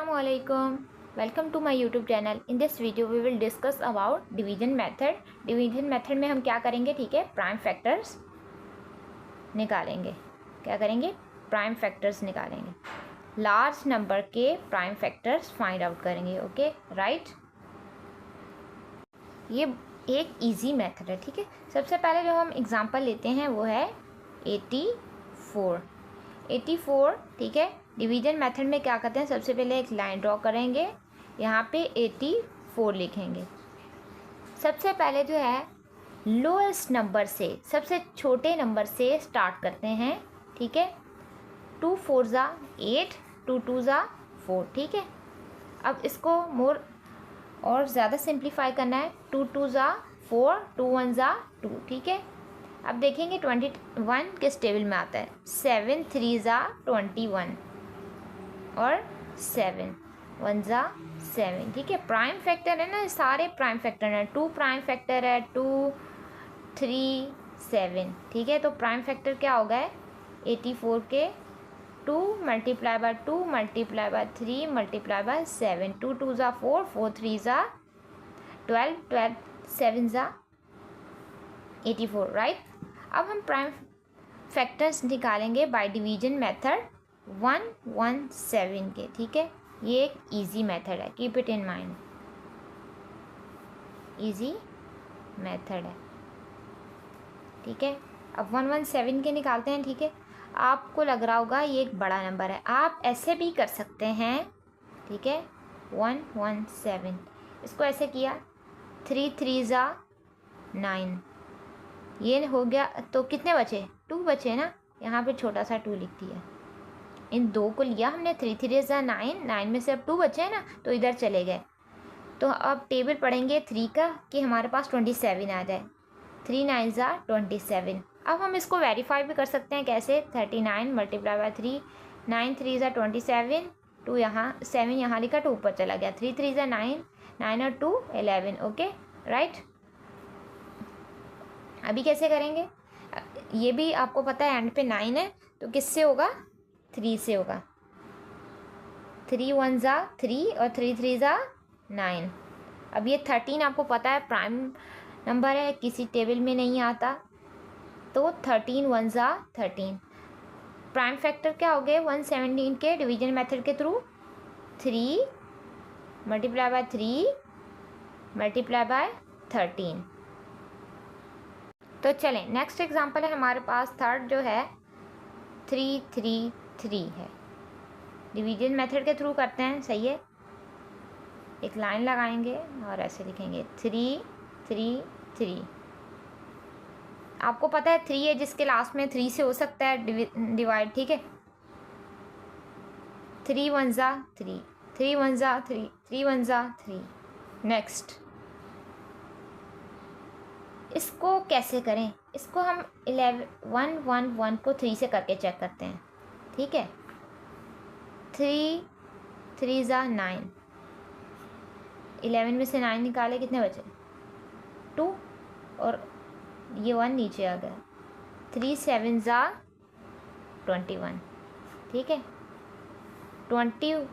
Assalamualaikum. Welcome to my YouTube channel. In this video we will discuss about division method. Division method में हम क्या करेंगे, ठीक है, प्राइम फैक्टर्स निकालेंगे. क्या करेंगे? प्राइम फैक्टर्स निकालेंगे. लार्ज नंबर के प्राइम फैक्टर्स फाइंड आउट करेंगे. Okay, right. ये एक इजी मेथड है, ठीक है. सबसे पहले जो हम एग्जांपल लेते हैं वो है 84. 84, ठीक है. डिवीजन मेथड में क्या करते हैं, सबसे पहले एक लाइन ड्रॉ करेंगे, यहाँ पे 84 लिखेंगे. सबसे पहले जो है लोएस्ट नंबर से, सबसे छोटे नंबर से स्टार्ट करते हैं, ठीक है. 2 4 ज़ा 8, 2 2 ज़ा 4, ठीक है. अब इसको मोर और ज़्यादा सिंप्लीफाई करना है. 2 2 ज़ा 4, 2 1 ज़ा 2, ठीक है. अब देखेंगे 21 किस टेबल में आता है. 7 3 ज़ा 21 और 7 1 ज़ा 7, ठीक है. प्राइम फैक्टर है ना, सारे प्राइम फैक्टर हैं. 2 प्राइम फैक्टर है, 2 3 7, ठीक है. तो प्राइम फैक्टर क्या होगा है 84 के 2 multiply by 2 multiply by 3 multiply by 7. 2 2 ज़ा 4, 4 3 ज़ा 12, 12 7 ज़ा 84, राइट. अब हम प्राइम फैक्टर्स निकालेंगे बाय डिवीजन मेथड 117 के, ठीक है. ये एक इजी मेथड है, keep it in mind. Easy method है, ठीक है. अब 117 के निकालते हैं, ठीक है. आपको लग रहा होगा ये एक बड़ा नंबर है, आप ऐसे भी कर सकते हैं, ठीक है. 117 इसको ऐसे किया, 3 3 ज़ा 9, ये हो गया. तो कितने बचे? 2 बचे ना. यहाँ पे छोटा सा 2 लिख दिया. इन दो को लिया हमने, 3 3 ज़ा 9, 9 में से अब 2 बचे हैं ना, तो इधर चले गए. तो अब टेबल पढ़ेंगे 3 का कि हमारे पास 27 आ जाए. 3 9 ज़ा 27. अब हम इसको वेरीफाई भी कर सकते हैं. कैसे? 39 मल्टीप्लाई बाय 3, 9 3 ज़ा 27, 2 यहाँ 7 यहाँ लिखा, 2 ऊपर चला गया. 3 3 ज़ा 9, 9 और 2 11. Okay, right. अभी कैसे करेंगे? ये भी आपको पता है एंड पे 9 है, तो किससे होगा? 3 से होगा. 3 1 ज़ा 3 और 3 3 ज़ा 9. अब ये 13 आपको पता है प्राइम नंबर है, किसी टेबल में नहीं आता. तो 13 1 ज़ा 13. प्राइम फैक्टर क्या हो गए 117 के डिवीजन मेथड के through? 3 multiply by 3 multiply by 13. तो चलें, नेक्स्ट एग्जांपल है हमारे पास. थर्ड जो है 3 3 3 है. डिवीजन मेथड के थ्रू करते हैं, सही है. एक लाइन लगाएंगे और ऐसे लिखेंगे 3 3 3. आपको पता है 3 है जिसके लास्ट में 3 से हो सकता है डिवाइड, ठीक है. 3 1 ज़ा 3, 3 1 ज़ा 3, 3 1 ज़ा 3. नेक्स्ट इसको कैसे करें? इसको हम 1 1 1 को 3 से करके चेक करते हैं, ठीक है. 3 3 ज़ा 9, 11 में से 9 निकाले, कितने बचे? 2 और ये 1 नीचे आ गया. 3 7 ज़ा 21, ठीक है. 21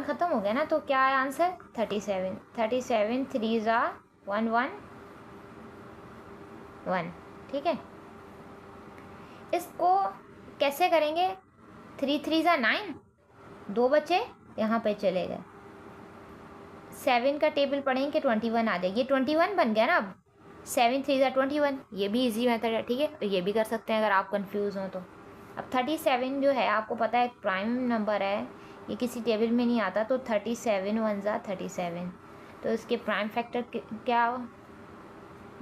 ख़त्म हो गया ना, तो क्या है आंसर? 37. 37 3 ज़ा 1 1 1, ठीक है. इसको कैसे करेंगे? 3 3 ज़ा 9, 2 बचे, यहाँ पे चले गए. 7 का टेबल पढ़ेंगे 21 आ जाए. ये 21 बन गया ना. अब 7 3 ज़ा 21, ये भी इजी मेथड है, ठीक है. तो ये भी कर सकते हैं अगर आप कंफ्यूज हो तो. अब 37 जो है आपको पता है एक प्राइम नंबर है, ये किसी टेबल में नहीं आता. तो 37 1 ज़ा 37. तो इसके प्राइम फैक्टर क्या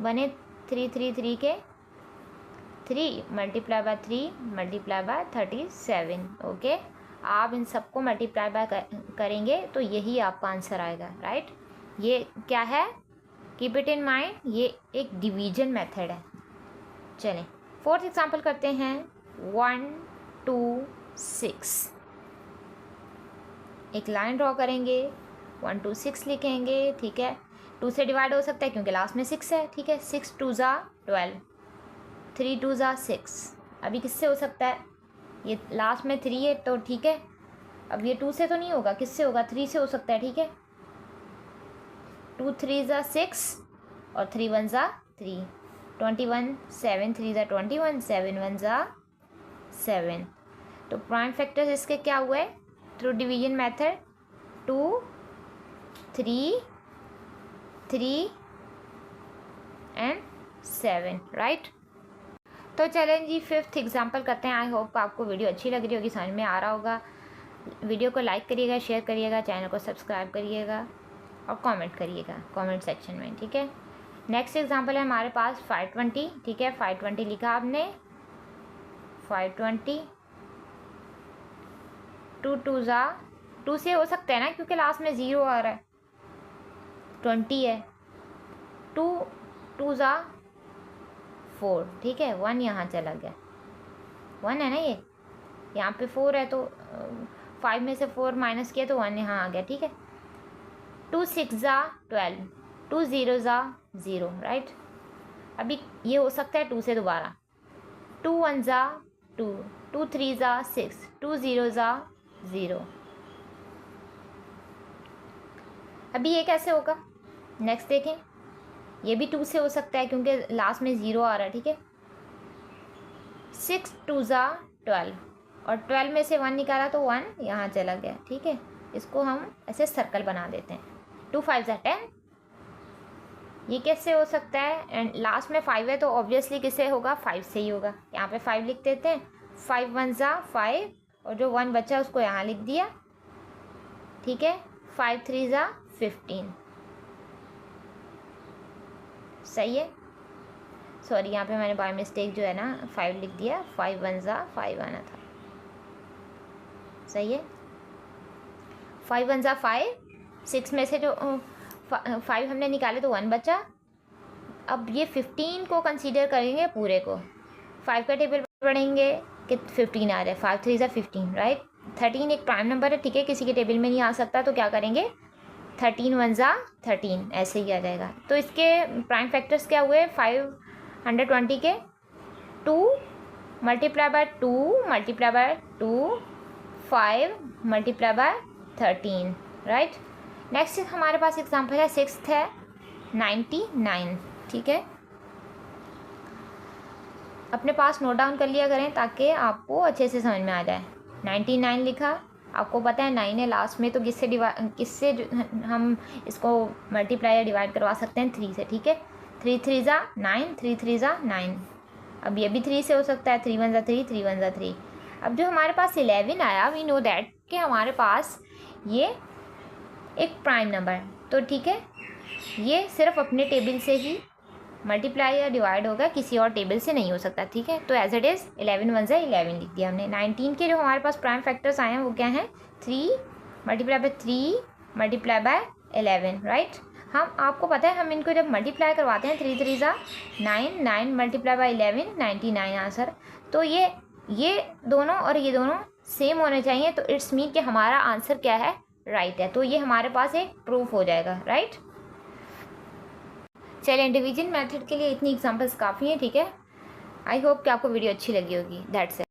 बने? 3 3 3 के 3 multiply by 3 multiply by 37. Okay, आप इन सबको मल्टीप्लाई बाय करेंगे तो यही आपका आंसर आएगा, राइट. ये क्या है? कीप इट इन माइंड, ये एक डिवीजन मेथड है. चलें, फोर्थ एग्जांपल करते हैं. 1 2 6. एक लाइन ड्रॉ करेंगे, 1 2 6 लिखेंगे, ठीक है. 2 से डिवाइड हो सकता है क्योंकि लास्ट में 6 है, ठीक है. 6 2 ज़ा 12, 3 2 ज़ा 6. अभी किससे हो सकता है? ये लास्ट में 3 है तो ठीक है। अब ये 2 से तो नहीं होगा, किससे होगा, 3 से हो सकता है, ठीक है। 2 3 ज़ा 6 और 3 1 ज़ा 3, 21, 7 3 ज़ा 21, 7 1 ज़ा 7। तो प्राइम फैक्टर्स इसके क्या हुए through division method, 2 3 3 and 7, right. तो चलें जी 5th एग्जाम्पल करते हैं। आई होप आपको वीडियो अच्छी लग रही होगी, समझ में आ रहा होगा। वीडियो को लाइक करिएगा, शेयर करिएगा, चैनल को सब्सक्राइब करिएगा और कमेंट करिएगा कमेंट सेक्शन में, ठीक है। नेक्स्ट एग्जांपल है हमारे पास 520, ठीक है। 520 लिखा आपने, 520, 2 2 ज़ा 2 से हो सकता है ना, क्योंकि लास्ट में 0 आ रहा है, 20 है, 2 2 ज़ा 4, ठीक है। 1 यहाँ चला गया, 1 है ना, ये यहाँ पे 4 है तो 5 में से 4 माइनस किया तो 1 यहाँ आ गया, ठीक है। 2 6 ज़ा 12, 2 0 ज़ा 0, राइट। अभी ये हो सकता है 2 से दोबारा, 2 1 ज़ा 2, 2 3 ज़ा 6, 2 0 ज़ा 0। अभी ये कैसे होगा, नेक्स्ट देखें। ये भी 2 से हो सकता है क्योंकि लास्ट में 0 आ रहा है, ठीक है। 6 2 ज़ा 12 और 12 में से 1 निकाला तो 1 यहाँ चला गया, ठीक है। इसको हम ऐसे सर्कल बना देते हैं। 2 5 ज़ा 10, ये कैसे हो सकता है, एंड लास्ट में 5 है तो ऑब्वियसली किससे होगा, 5 से ही होगा। यहाँ पे 5 लिख देते हैं, 5 1 ज़ा 5 और जो 1 बचा उसको यहाँ लिख दिया, ठीक है। 5 3 ज़ा 15, सही है। सॉरी, यहाँ पे मैंने बाय मिस्टेक जो है ना 5 लिख दिया, 5 1 ज़ा 5 आना था, सही है। 5 1 ज़ा 5, 6 में से जो 5 हमने निकाले तो 1 बचा। अब ये 15 को कंसीडर करेंगे पूरे को, 5 का टेबल पढ़ेंगे कि 15 आ रहा है, 5 3 ज़ा 15, राइट। 13 एक प्राइम नंबर है, ठीक है, किसी के टेबल में नहीं आ सकता तो क्या करेंगे, 13 1 ज़ा 13, ऐसे ही आ जाएगा। तो इसके प्राइम फैक्टर्स क्या हुए, 520 के 2 multiply by 2 multiply by 2, 5 multiply by 13, right. Next हमारे पास एग्जांपल है 6th है 99, ठीक है। अपने पास नोट डाउन कर लिया करें ताकि आपको अच्छे से समझ में आ जाए। 99 लिखा, आपको पता है 9 है लास्ट में, तो किससे हम इसको मल्टीप्लाई या डिवाइड करवा सकते हैं, 3 से, ठीक है। 3 3 ज़ा 9, 3 3 ज़ा 9। अब ये भी 3 से हो सकता है, 3 1 ज़ा 3, 3 1 ज़ा 3। अब जो हमारे पास 11 आया, वी नो दैट कि हमारे पास ये एक प्राइम नंबर है, तो ठीक है, ये सिर्फ अपने टेबल से ही मल्टीप्लाई या डिवाइड होगा, किसी और टेबल से नहीं हो सकता, ठीक है। तो एज इट इज़ 11 1 ज़ा 11 लिख दिया हमने। 19 के जो हमारे पास प्राइम फैक्टर्स आए हैं वो क्या हैं, 3 multiply by 3 multiply by 11, right. हम आपको पता है हम इनको जब मल्टीप्लाई करवाते हैं 3 3 ज़ा 9, 9 मल्टीप्लाई बाय 11 99 आंसर। तो ये दोनों और ये दोनों सेम होने चाहिए, तो इट्स मीन कि हमारा आंसर क्या है, राइट है। तो ये हमारे पास एक प्रूफ हो जाएगा, राइट। चलिए डिवीजन मेथड के लिए इतनी एग्जांपल्स काफ़ी हैं, ठीक है। आई होप कि आपको वीडियो अच्छी लगी होगी, दैट्स इट।